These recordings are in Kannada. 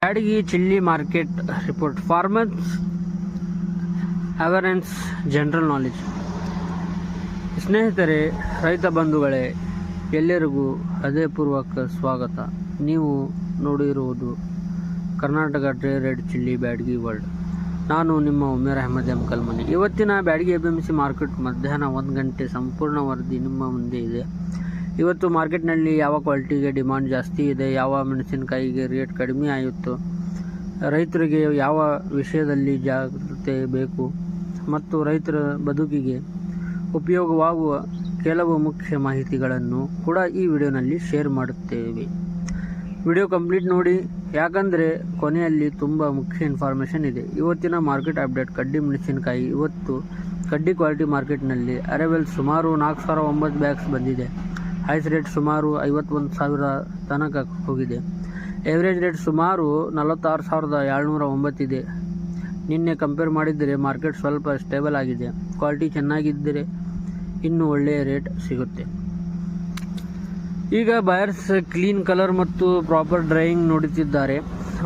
Byadgi chilli market report. Farmers awareness general knowledge. ಸ್ನೇಹಿತರೆ, ರೈತ ಬಂಧುಗಳೇ, ಎಲ್ಲರಿಗೂ ಹೃದಯಪೂರ್ವಕ ಸ್ವಾಗತ. ನೀವು ನೋಡಿರುವುದು Karnataka dry red chilli Byadgi world. ನಾನು ನಿಮ್ಮ ಉಮೇರ್ ಅಹಮದ್ ಎಂ ಕಲ್ಮನಿ. ಇವತ್ತಿನ ಬ್ಯಾಡಗಿ APMC ಮಾರ್ಕೆಟ್ ಮಧ್ಯಾಹ್ನ 1 ಗಂಟೆ ಸಂಪೂರ್ಣ ವರದಿ ನಿಮ್ಮ ಮುಂದೆ ಇದೆ. ಇವತ್ತು ಮಾರ್ಕೆಟ್ನಲ್ಲಿ ಯಾವ ಕ್ವಾಲಿಟಿಗೆ ಡಿಮಾಂಡ್ ಜಾಸ್ತಿ ಇದೆ, ಯಾವ ಮೆಣಸಿನಕಾಯಿಗೆ ರೇಟ್ ಕಡಿಮೆ ಆಯಿತು, ರೈತರಿಗೆ ಯಾವ ವಿಷಯದಲ್ಲಿ ಜಾಗೃತೆ ಬೇಕು ಮತ್ತು ರೈತರ ಬದುಕಿಗೆ ಉಪಯೋಗವಾಗುವ ಕೆಲವು ಮುಖ್ಯ ಮಾಹಿತಿಗಳನ್ನು ಕೂಡ ಈ ವಿಡಿಯೋನಲ್ಲಿ ಶೇರ್ ಮಾಡುತ್ತೇವೆ. ವಿಡಿಯೋ ಕಂಪ್ಲೀಟ್ ನೋಡಿ, ಯಾಕಂದರೆ ಕೊನೆಯಲ್ಲಿ ತುಂಬ ಮುಖ್ಯ ಇನ್ಫಾರ್ಮೇಷನ್ ಇದೆ. ಇವತ್ತಿನ ಮಾರ್ಕೆಟ್ ಅಪ್ಡೇಟ್. ಕಡ್ಡಿ ಮೆಣಸಿನಕಾಯಿ. ಇವತ್ತು ಕಡ್ಡಿ ಕ್ವಾಲಿಟಿ ಮಾರ್ಕೆಟ್ನಲ್ಲಿ ಅರೈವಲ್ ಸುಮಾರು 4,009 ಬ್ಯಾಗ್ಸ್ ಬಂದಿದೆ. ಹೈಸ್ ರೇಟ್ ಸುಮಾರು 51,000 ತನಕ ಹೋಗಿದೆ. ಎವರೇಜ್ ರೇಟ್ ಸುಮಾರು 46,709 ಇದೆ. ನಿನ್ನೆ ಕಂಪೇರ್ ಮಾಡಿದರೆ ಮಾರ್ಕೆಟ್ ಸ್ವಲ್ಪ ಸ್ಟೇಬಲ್ ಆಗಿದೆ. ಕ್ವಾಲಿಟಿ ಚೆನ್ನಾಗಿದ್ದರೆ ಇನ್ನೂ ಒಳ್ಳೆಯ ರೇಟ್ ಸಿಗುತ್ತೆ. ಈಗ ಬಯರ್ಸ್ ಕ್ಲೀನ್ ಕಲರ್ ಮತ್ತು ಪ್ರಾಪರ್ ಡ್ರೈಯಿಂಗ್ ನೋಡುತ್ತಿದ್ದಾರೆ.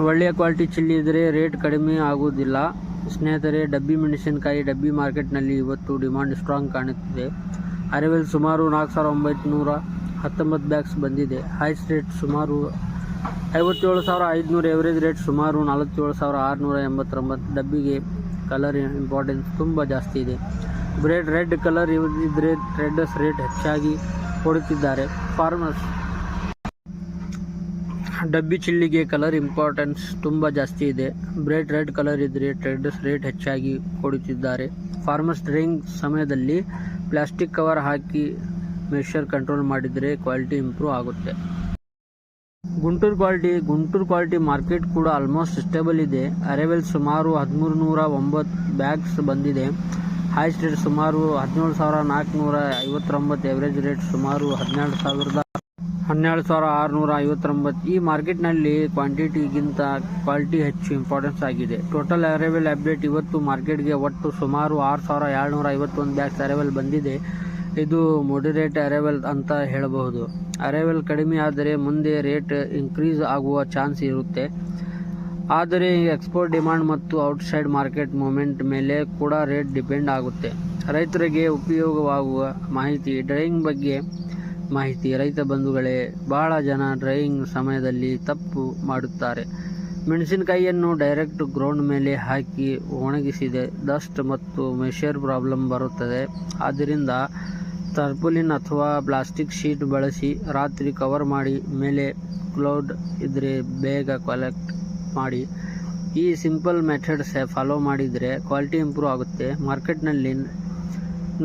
ಒಳ್ಳೆಯ ಕ್ವಾಲಿಟಿ ಚಿಲ್ಲಿ ಇದ್ದರೆ ರೇಟ್ ಕಡಿಮೆ ಆಗುವುದಿಲ್ಲ. ಸ್ನೇಹಿತರೆ, ಡಬ್ಬಿ ಮೆಣಸಿನಕಾಯಿ ಡಬ್ಬಿ ಮಾರ್ಕೆಟ್ನಲ್ಲಿ ಇವತ್ತು ಡಿಮಾಂಡ್ ಸ್ಟ್ರಾಂಗ್ ಕಾಣುತ್ತಿದೆ. ಅರೈವಲ್ ಸುಮಾರು 4,919 ಬ್ಯಾಗ್ಸ್ ಬಂದಿದೆ. ಹೈಸ್ ರೇಟ್ ಸುಮಾರು 57,500. ಎವರೇಜ್ ರೇಟ್ ಸುಮಾರು 47,689. ಡಬ್ಬಿಗೆ ಕಲರ್ ಇಂಪಾರ್ಟೆನ್ಸ್ ತುಂಬ ಜಾಸ್ತಿ ಇದೆ. ರೆಡ್ ಕಲರ್ ಇದ್ದರೆ ಟ್ರೇಡರ್ಸ್ ರೇಟ್ ಹೆಚ್ಚಾಗಿ ಕೊಡುತ್ತಿದ್ದಾರೆ. ಫಾರ್ಮರ್ಸ್ ಡಬ್ಬಿ ಚಿಲ್ಲಿಗೆ ಕಲರ್ ಇಂಪಾರ್ಟೆನ್ಸ್ ತುಂಬ ಜಾಸ್ತಿ ಇದೆ. ರೆಡ್ ಕಲರ್ ಇದ್ದರೆ ಟ್ರೇಡರ್ಸ್ ರೇಟ್ ಹೆಚ್ಚಾಗಿ ಕೊಡುತ್ತಿದ್ದಾರೆ. ಫಾರ್ಮರ್ಸ್ ಡ್ರೈಯಿಂಗ್ ಸಮಯದಲ್ಲಿ ಪ್ಲಾಸ್ಟಿಕ್ ಕವರ್ ಹಾಕಿ ಮೆಷರ್ ಕಂಟ್ರೋಲ್ ಮಾಡಿದರೆ ಕ್ವಾಲಿಟಿ ಇಂಪ್ರೂವ್ ಆಗುತ್ತೆ. ಗುಂಟೂರು ಕ್ವಾಲಿಟಿ ಮಾರ್ಕೆಟ್ ಕೂಡ ಆಲ್ಮೋಸ್ಟ್ ಸ್ಟೇಬಲ್ ಇದೆ. ಅರೈವಲ್ ಸುಮಾರು 1,309 ಬ್ಯಾಗ್ಸ್ ಬಂದಿದೆ. ಹೈಸ್ ರೇಟ್ ಸುಮಾರು 17,459. ಎವರೇಜ್ ರೇಟ್ ಸುಮಾರು 12,659. ಈ ಮಾರ್ಕೆಟ್ನಲ್ಲಿ ಕ್ವಾಂಟಿಟಿಗಿಂತ ಕ್ವಾಲಿಟಿ ಹೆಚ್ಚು ಇಂಪಾರ್ಟೆನ್ಸ್ ಆಗಿದೆ. Total arrival update. ಇವತ್ತು ಮಾರ್ಕೆಟ್ಗೆ ಒಟ್ಟು ಸುಮಾರು 6,751 ಬ್ಯಾಗ್ಸ್ ಅರೈವಲ್ ಬಂದಿದೆ. ಇದು ಮೊಡರೇಟ್ ಅರೈವಲ್ ಅಂತ ಹೇಳಬಹುದು. ಅರೈವಲ್ ಕಡಿಮೆ ಆದರೆ ಮುಂದೆ ರೇಟ್ ಇನ್ಕ್ರೀಸ್ ಆಗುವ ಚಾನ್ಸ್ ಇರುತ್ತೆ. ಆದರೆ ಎಕ್ಸ್ಪೋರ್ಟ್ ಡಿಮಾಂಡ್ ಮತ್ತು ಔಟ್ಸೈಡ್ ಮಾರ್ಕೆಟ್ ಮೂವ್ಮೆಂಟ್ ಮೇಲೆ ಕೂಡ ರೇಟ್ ಡಿಪೆಂಡ್ ಆಗುತ್ತೆ. ರೈತರಿಗೆ ಉಪಯೋಗವಾಗುವ ಮಾಹಿತಿ. ಡ್ರೈಯಿಂಗ್ ಬಗ್ಗೆ ಮಾಹಿತಿ. ರೈತ ಬಂಧುಗಳೇ, ಬಹಳ ಜನ ಡ್ರೈಯಿಂಗ್ ಸಮಯದಲ್ಲಿ ತಪ್ಪು ಮಾಡುತ್ತಾರೆ. ಮೆಣಸಿನಕಾಯಿಯನ್ನು ಡೈರೆಕ್ಟ್ ಗ್ರೌಂಡ್ ಮೇಲೆ ಹಾಕಿ ಒಣಗಿಸಿದೆ ಡಸ್ಟ್ ಮತ್ತು ಮೆಷರ್ ಪ್ರಾಬ್ಲಮ್ ಬರುತ್ತದೆ. ಆದ್ದರಿಂದ ಟರ್ಪುಲಿನ್ ಅಥವಾ ಪ್ಲಾಸ್ಟಿಕ್ ಶೀಟ್ ಬಳಸಿ ರಾತ್ರಿ ಕವರ್ ಮಾಡಿ ಮೇಲೆ ಕ್ಲೌಡ್ ಇದ್ದರೆ ಬೇಗ ಕಲೆಕ್ಟ್ ಮಾಡಿ. ಈ ಸಿಂಪಲ್ ಮೆಥಡ್ಸ್ ಫಾಲೋ ಮಾಡಿದರೆ ಕ್ವಾಲಿಟಿ ಇಂಪ್ರೂವ್ ಆಗುತ್ತೆ. ಮಾರ್ಕೆಟ್ನಲ್ಲಿ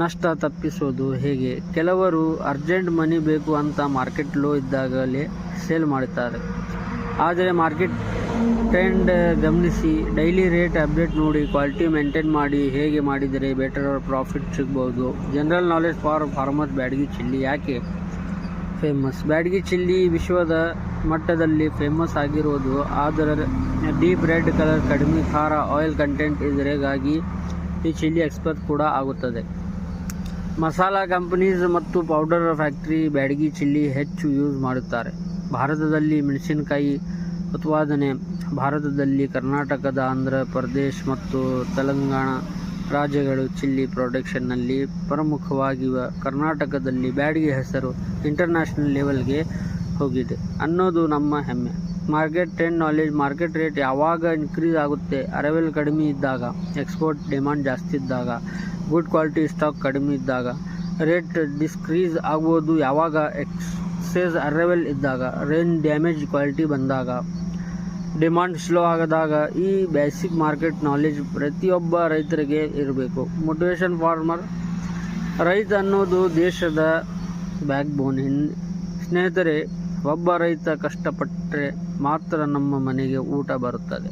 ನಷ್ಟ ತಪ್ಪಿಸೋದು ಹೇಗೆ? ಕೆಲವರು ಅರ್ಜೆಂಟ್ ಮನಿ ಬೇಕು ಅಂತ ಮಾರ್ಕೆಟ್ ಲೋ ಇದ್ದಾಗಲೇ ಸೇಲ್ ಮಾಡುತ್ತಾರೆ. ಆದರೆ ಮಾರ್ಕೆಟ್ ಟ್ರೆಂಡ್ ಗಮನಿಸಿ, ಡೈಲಿ ರೇಟ್ ಅಪ್ಡೇಟ್ ನೋಡಿ, ಕ್ವಾಲಿಟಿ ಮೇಂಟೈನ್ ಮಾಡಿ. ಹೇಗೆ ಮಾಡಿದರೆ ಬೆಟರ್ ಪ್ರಾಫಿಟ್ ಸಿಗ್ಬೋದು. General knowledge for farmers. Byadgi chilli ಯಾಕೆ ಫೇಮಸ್? ಬ್ಯಾಡಗಿ ಚಿಲ್ಲಿ ವಿಶ್ವದ ಮಟ್ಟದಲ್ಲಿ ಫೇಮಸ್ ಆಗಿರೋದು ಅದರ ಡೀಪ್ ರೆಡ್ ಕಲರ್, ಕಡಿಮೆ ಖಾರ, ಆಯಿಲ್ ಕಂಟೆಂಟ್ ಇದರಿಗಾಗಿ ಈ ಚಿಲ್ಲಿ ಎಕ್ಸ್ಪರ್ಟ್ ಕೂಡ ಆಗುತ್ತದೆ. ಮಸಾಲಾ ಕಂಪನೀಸ್ ಮತ್ತು ಪೌಡರ್ ಫ್ಯಾಕ್ಟರಿ ಬ್ಯಾಡಗಿ ಚಿಲ್ಲಿ ಹೆಚ್ಚು ಯೂಸ್ ಮಾಡುತ್ತಾರೆ. ಭಾರತದಲ್ಲಿ ಮೆಣಸಿನಕಾಯಿ ಉತ್ಪಾದನೆ. ಭಾರತದಲ್ಲಿ ಕರ್ನಾಟಕದ ಆಂಧ್ರ ಪ್ರದೇಶ್ ಮತ್ತು ತೆಲಂಗಾಣ ರಾಜ್ಯಗಳು ಚಿಲ್ಲಿ ಪ್ರೊಡಕ್ಷನ್ನಲ್ಲಿ ಪ್ರಮುಖವಾಗಿವೆ. ಕರ್ನಾಟಕದಲ್ಲಿ ಬ್ಯಾಡಗಿ ಹೆಸರು ಇಂಟರ್ನ್ಯಾಷನಲ್ ಲೆವೆಲ್ಗೆ ಹೋಗಿದೆ ಅನ್ನೋದು ನಮ್ಮ ಹೆಮ್ಮೆ. Market trend knowledge. Market rate ಯಾವಾಗ ಇನ್ಕ್ರೀಸ್ ಆಗುತ್ತೆ? ಅರೈವಲ್ ಕಡಿಮೆ ಇದ್ದಾಗ, ಎಕ್ಸ್ಪೋರ್ಟ್ ಡಿಮಾಂಡ್ ಜಾಸ್ತಿ ಇದ್ದಾಗ, ಗುಡ್ ಕ್ವಾಲಿಟಿ ಸ್ಟಾಕ್ ಕಡಿಮೆ ಇದ್ದಾಗ. ರೇಟ್ ಡಿಸ್ಕ್ರೀಸ್ ಆಗ್ಬೋದು ಯಾವಾಗ? ಎಕ್ಸೆಸ್ ಅರೈವಲ್ ಇದ್ದಾಗ, ರೇಂಜ್ ಡ್ಯಾಮೇಜ್ ಕ್ವಾಲಿಟಿ ಬಂದಾಗ, ಡಿಮಾಂಡ್ ಸ್ಲೋ ಆಗದಾಗ. ಈ ಬೇಸಿಕ್ ಮಾರ್ಕೆಟ್ ನಾಲೆಜ್ ಪ್ರತಿಯೊಬ್ಬ ರೈತರಿಗೆ ಇರಬೇಕು. Motivation farmer. ರೈತ ಅನ್ನೋದು ದೇಶದ ಬ್ಯಾಕ್ ಬೋನ್. ಸ್ನೇಹಿತರೆ, ಒಬ್ಬ ರೈತ ಕಷ್ಟಪಟ್ಟರೆ ಮಾತ್ರ ನಮ್ಮ ಮನೆಗೆ ಊಟ ಬರುತ್ತದೆ.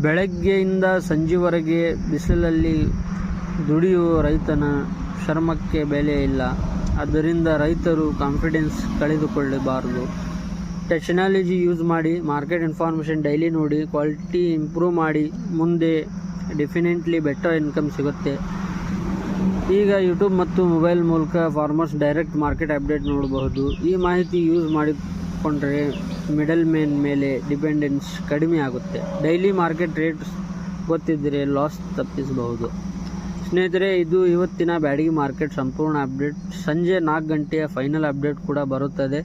ಬೆಳಗ್ಗೆಯಿಂದ ಸಂಜೆವರೆಗೆ ಬಿಸಿಲಲ್ಲಿ ದುಡಿಯುವ ರೈತನ ಶ್ರಮಕ್ಕೆ ಬೆಲೆ ಇಲ್ಲ. ಆದ್ದರಿಂದ ರೈತರು ಕಾನ್ಫಿಡೆನ್ಸ್ ಕಳೆದುಕೊಳ್ಳಬಾರದು. ಟೆಕ್ನಾಲಜಿ ಯೂಸ್ ಮಾಡಿ, ಮಾರ್ಕೆಟ್ ಇನ್ಫಾರ್ಮೇಷನ್ ಡೈಲಿ ನೋಡಿ, ಕ್ವಾಲಿಟಿ ಇಂಪ್ರೂವ್ ಮಾಡಿ. ಮುಂದೆ ಡೆಫಿನೆಟ್ಲಿ ಬೆಟರ್ ಇನ್ಕಮ್ ಸಿಗುತ್ತೆ. ಈಗ ಯೂಟ್ಯೂಬ್ ಮತ್ತು ಮೊಬೈಲ್ ಮೂಲಕ ಫಾರ್ಮರ್ಸ್ ಡೈರೆಕ್ಟ್ ಮಾರ್ಕೆಟ್ ಅಪ್ಡೇಟ್ ನೋಡಬಹುದು. ಈ ಮಾಹಿತಿ ಯೂಸ್ ಇಟ್ಕೊಂಡ್ರೆ ಮಿಡಲ್ ಮ್ಯಾನ್ ಮೇಲೆ ಡಿಪೆಂಡೆನ್ಸ್ ಕಡಿಮೆ ಆಗುತ್ತೆ. ಡೈಲಿ ಮಾರ್ಕೆಟ್ ರೇಟ್ ಗೊತ್ತಿದ್ದರೆ ಲಾಸ್ ತಪ್ಪಿಸಬಹುದು. ಸ್ನೇಹಿತರೆ, ಇದು ಇವತ್ತಿನ ಬ್ಯಾಡಗಿ ಮಾರ್ಕೆಟ್ ಸಂಪೂರ್ಣ ಅಪ್ಡೇಟ್. ಸಂಜೆ 4 ಗಂಟೆಯ ಫೈನಲ್ ಅಪ್ಡೇಟ್ ಕೂಡ ಬರುತ್ತದೆ.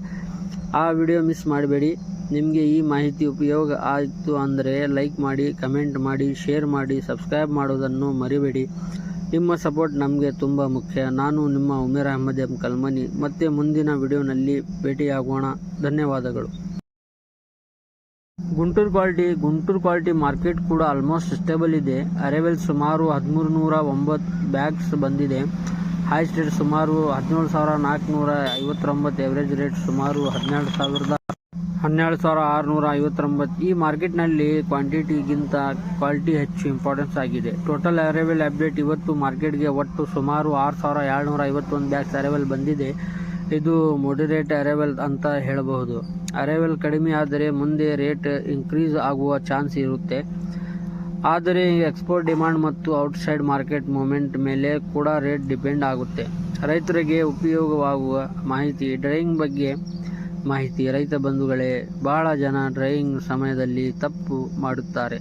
ಆ ವಿಡಿಯೋ ಮಿಸ್ ಮಾಡಬೇಡಿ. ನಿಮಗೆ ಈ ಮಾಹಿತಿ ಉಪಯೋಗ ಆಯಿತು ಅಂದರೆ ಲೈಕ್ ಮಾಡಿ, ಕಮೆಂಟ್ ಮಾಡಿ, ಶೇರ್ ಮಾಡಿ, ಸಬ್ಸ್ಕ್ರೈಬ್ ಮಾಡೋದನ್ನು ಮರಿಬೇಡಿ. ನಿಮ್ಮ ಸಪೋರ್ಟ್ ನಮಗೆ ತುಂಬ ಮುಖ್ಯ. ನಾನು ನಿಮ್ಮ ಉಮೇರ್ ಅಹಮದ್ ಎಂ ಕಲ್ಮನಿ. ಮತ್ತೆ ಮುಂದಿನ ವಿಡಿಯೋನಲ್ಲಿ ಭೇಟಿಯಾಗೋಣ. ಧನ್ಯವಾದಗಳು. ಗುಂಟೂರು ಕ್ವಾಲಿಟಿ ಮಾರ್ಕೆಟ್ ಕೂಡ ಆಲ್ಮೋಸ್ಟ್ ಸ್ಟೇಬಲ್ ಇದೆ. ಅರೈವಲ್ ಸುಮಾರು 1309 ಬ್ಯಾಗ್ಸ್ ಬಂದಿದೆ. ಹೈ ಸ್ಟೇಟ್ ಸುಮಾರು 17,459. ಎವರೇಜ್ ರೇಟ್ ಸುಮಾರು 12,659. ಈ ಮಾರ್ಕೆಟ್ನಲ್ಲಿ ಕ್ವಾಂಟಿಟಿಗಿಂತ ಕ್ವಾಲಿಟಿ ಹೆಚ್ಚು ಇಂಪಾರ್ಟೆನ್ಸ್ ಆಗಿದೆ. ಟೋಟಲ್ ಅರೈವಲ್ ಅಪ್ಡೇಟ್ ಇವತ್ತು ಮಾರ್ಕೆಟ್ಗೆ ಒಟ್ಟು ಸುಮಾರು 6,751 ಬ್ಯಾಗ್ಸ್ ಅರೈವಲ್ ಬಂದಿದೆ. ಇದು ಮೊಡರೇಟ್ ಅರೈವಲ್ ಅಂತ ಹೇಳಬಹುದು. ಅರೈವಲ್ ಕಡಿಮೆ ಆದರೆ ಮುಂದೆ ರೇಟ್ ಇನ್ಕ್ರೀಸ್ ಆಗುವ ಚಾನ್ಸ್ ಇರುತ್ತೆ. ಆದರೆ ಎಕ್ಸ್ಪೋರ್ಟ್ ಡಿಮಾಂಡ್ ಮತ್ತು ಔಟ್ಸೈಡ್ ಮಾರ್ಕೆಟ್ ಮೂವ್ಮೆಂಟ್ ಮೇಲೆ ಕೂಡ ರೇಟ್ ಡಿಪೆಂಡ್ ಆಗುತ್ತೆ. ರೈತರಿಗೆ ಉಪಯೋಗವಾಗುವ ಮಾಹಿತಿ. ಡ್ರೈಯಿಂಗ್ ಬಗ್ಗೆ ಮಾಹಿತಿ. ರೈತ ಬಂಧುಗಳೇ, ಬಹಳ ಜನ ಡ್ರೈಯಿಂಗ್ ಸಮಯದಲ್ಲಿ ತಪ್ಪು ಮಾಡುತ್ತಾರೆ.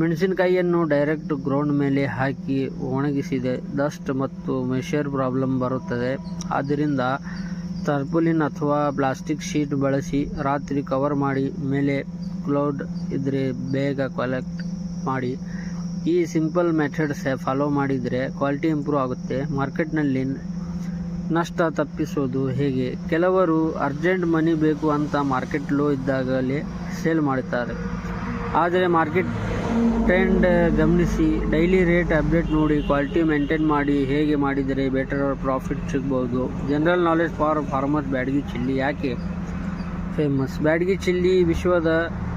ಮೆಣಸಿನಕಾಯಿಯನ್ನು ಡೈರೆಕ್ಟ್ ಗ್ರೌಂಡ್ ಮೇಲೆ ಹಾಕಿ ಒಣಗಿಸಿದೆ ಡಸ್ಟ್ ಮತ್ತು ಮೆಷರ್ ಪ್ರಾಬ್ಲಮ್ ಬರುತ್ತದೆ. ಆದ್ದರಿಂದ ಟರ್ಪುಲಿನ್ ಅಥವಾ ಪ್ಲಾಸ್ಟಿಕ್ ಶೀಟ್ ಬಳಸಿ ರಾತ್ರಿ ಕವರ್ ಮಾಡಿ, ಮೇಲೆ ಕ್ಲೌಡ್ ಇದ್ರೆ ಬೇಗ ಕಲೆಕ್ಟ್ ಮಾಡಿ. ಈ ಸಿಂಪಲ್ ಮೆಥಡ್ಸ್ ಫಾಲೋ ಮಾಡಿದರೆ ಕ್ವಾಲಿಟಿ ಇಂಪ್ರೂವ್ ಆಗುತ್ತೆ. ಮಾರ್ಕೆಟ್ನಲ್ಲಿ ನಷ್ಟ ತಪ್ಪಿಸೋದು ಹೇಗೆ? ಕೆಲವರು ಅರ್ಜೆಂಟ್ ಮನಿ ಬೇಕು ಅಂತ ಮಾರ್ಕೆಟ್ ಲೋ ಇದ್ದಾಗಲೇ ಸೇಲ್ ಮಾಡುತ್ತಾರೆ. ಆದರೆ ಮಾರ್ಕೆಟ್ ಟ್ರೆಂಡ್ ಗಮನಿಸಿ, ಡೈಲಿ ರೇಟ್ ಅಪ್ಡೇಟ್ ನೋಡಿ, ಕ್ವಾಲಿಟಿ ಮೇಂಟೈನ್ ಮಾಡಿ. ಹೇಗೆ ಮಾಡಿದರೆ ಬೆಟರ್ ಪ್ರಾಫಿಟ್ ಸಿಗ್ಬೋದು. General knowledge for farmers. Byadgi chilli ಯಾಕೆ ಫೇಮಸ್? ಬ್ಯಾಡಗಿ ಚಿಲ್ಲಿ ವಿಶ್ವದ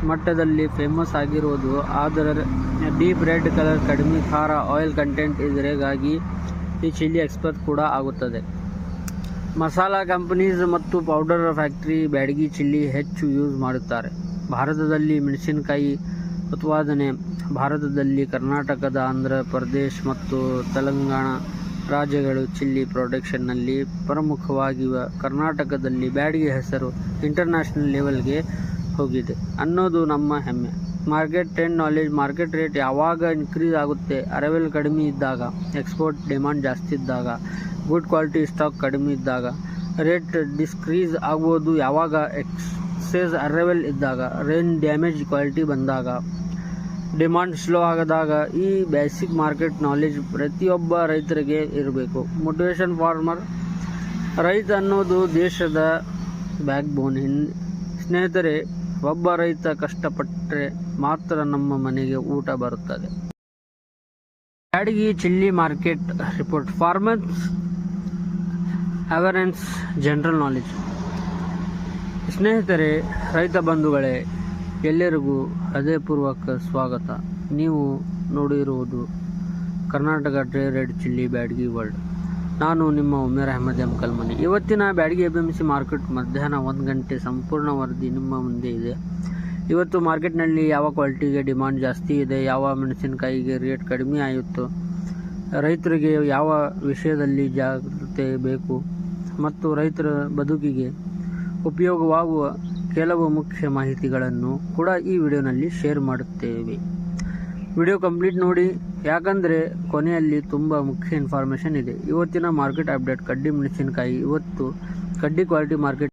ಮಟ್ಟದಲ್ಲಿ ಫೇಮಸ್ ಆಗಿರೋದು ಅದರ ಡೀಪ್ ರೆಡ್ ಕಲರ್, ಕಡಿಮೆ ಖಾರ, ಆಯಿಲ್ ಕಂಟೆಂಟ್ ಇದರಿಗಾಗಿ ಈ ಚಿಲ್ಲಿ ಎಕ್ಸ್ಪರ್ಟ್ ಕೂಡ ಆಗುತ್ತದೆ. ಮಸಾಲಾ ಕಂಪನೀಸ್ ಮತ್ತು ಪೌಡರ್ ಫ್ಯಾಕ್ಟರಿ ಬ್ಯಾಡಗಿ ಚಿಲ್ಲಿ ಹೆಚ್ಚು ಯೂಸ್ ಮಾಡುತ್ತಾರೆ. ಭಾರತದಲ್ಲಿ ಮೆಣಸಿನಕಾಯಿ ಉತ್ಪಾದನೆ. ಭಾರತದಲ್ಲಿ ಕರ್ನಾಟಕದ, ಆಂಧ್ರ ಪ್ರದೇಶ್ ಮತ್ತು ತೆಲಂಗಾಣ ರಾಜ್ಯಗಳು ಚಿಲ್ಲಿ ಪ್ರೊಡಕ್ಷನ್ನಲ್ಲಿ ಪ್ರಮುಖವಾಗಿವೆ. ಕರ್ನಾಟಕದಲ್ಲಿ ಬ್ಯಾಡಗಿ ಹೆಸರು ಇಂಟರ್ನ್ಯಾಷನಲ್ ಲೆವೆಲ್ಗೆ ಹೋಗಿದೆ ಅನ್ನೋದು ನಮ್ಮ ಹೆಮ್ಮೆ. Market trend knowledge. Market rate ಯಾವಾಗ ಇನ್ಕ್ರೀಸ್ ಆಗುತ್ತೆ? ಅರೈವಲ್ ಕಡಿಮೆ ಇದ್ದಾಗ, ಎಕ್ಸ್ಪೋರ್ಟ್ ಡಿಮಾಂಡ್ ಜಾಸ್ತಿ ಇದ್ದಾಗ, ಗುಡ್ ಕ್ವಾಲಿಟಿ ಸ್ಟಾಕ್ ಕಡಿಮೆ ಇದ್ದಾಗ. ರೇಟ್ ಡಿಸ್ಕ್ರೀಸ್ ಆಗ್ಬೋದು ಯಾವಾಗ? ಎಕ್ಸೆಸ್ ಅರೈವಲ್ ಇದ್ದಾಗ, ರೇಂಜ್ ಡ್ಯಾಮೇಜ್ ಕ್ವಾಲಿಟಿ ಬಂದಾಗ, ಡಿಮಾಂಡ್ ಸ್ಲೋ ಆಗದಾಗ. ಈ ಬೇಸಿಕ್ ಮಾರ್ಕೆಟ್ ನಾಲೆಜ್ ಪ್ರತಿಯೊಬ್ಬ ರೈತರಿಗೆ ಇರಬೇಕು. Motivation farmer. ರೈತ ಅನ್ನೋದು ದೇಶದ ಬ್ಯಾಕ್ ಬೋನ್. ಸ್ನೇಹಿತರೆ, ಒಬ್ಬ ರೈತ ಕಷ್ಟಪಟ್ಟರೆ ಮಾತ್ರ ನಮ್ಮ ಮನೆಗೆ ಊಟ ಬರುತ್ತದೆ. Byadgi chilli market report. Farmers awareness, general knowledge. ಸ್ನೇಹಿತರೆ, ರೈತ ಬಂಧುಗಳೇ, ಎಲ್ಲರಿಗೂ ಹೃದಯಪೂರ್ವಕ ಸ್ವಾಗತ. ನೀವು ನೋಡಿರುವುದು Karnataka dry red chilli Byadgi world. ನಾನು ನಿಮ್ಮ ಉಮೇರ್ ಅಹಮದ್ ಎಂ ಕಲ್ಮನಿ. ಇವತ್ತಿನ ಬ್ಯಾಡಗಿ APMC ಮಾರ್ಕೆಟ್ ಮಧ್ಯಾಹ್ನ 1 ಗಂಟೆ ಸಂಪೂರ್ಣ ವರದಿ ನಿಮ್ಮ ಮುಂದೆ ಇದೆ. ಇವತ್ತು ಮಾರ್ಕೆಟ್ನಲ್ಲಿ ಯಾವ ಕ್ವಾಲಿಟಿಗೆ ಡಿಮಾಂಡ್ ಜಾಸ್ತಿ ಇದೆ, ಯಾವ ಮೆಣಸಿನಕಾಯಿಗೆ ರೇಟ್ ಕಡಿಮೆ ಆಯಿತು, ರೈತರಿಗೆ ಯಾವ ವಿಷಯದಲ್ಲಿ ಜಾಗೃತೆ ಬೇಕು ಮತ್ತು ರೈತರ ಬದುಕಿಗೆ ಉಪಯೋಗವಾಗುವ ಕೆಲವು ಮುಖ್ಯ ಮಾಹಿತಿಗಳನ್ನು ಕೂಡ ಈ ವಿಡಿಯೋನಲ್ಲಿ ಶೇರ್ ಮಾಡುತ್ತೇವೆ. ವಿಡಿಯೋ ಕಂಪ್ಲೀಟ್ ನೋಡಿ, ಯಾಕಂದರೆ ಕೊನೆಯಲ್ಲಿ ತುಂಬ ಮುಖ್ಯ ಇನ್ಫಾರ್ಮೇಷನ್ ಇದೆ. ಇವತ್ತಿನ ಮಾರ್ಕೆಟ್ ಅಪ್ಡೇಟ್. ಕಡ್ಡಿ ಮೆಣಸಿನಕಾಯಿ. ಇವತ್ತು ಕಡ್ಡಿ ಕ್ವಾಲಿಟಿ ಮಾರ್ಕೆಟ್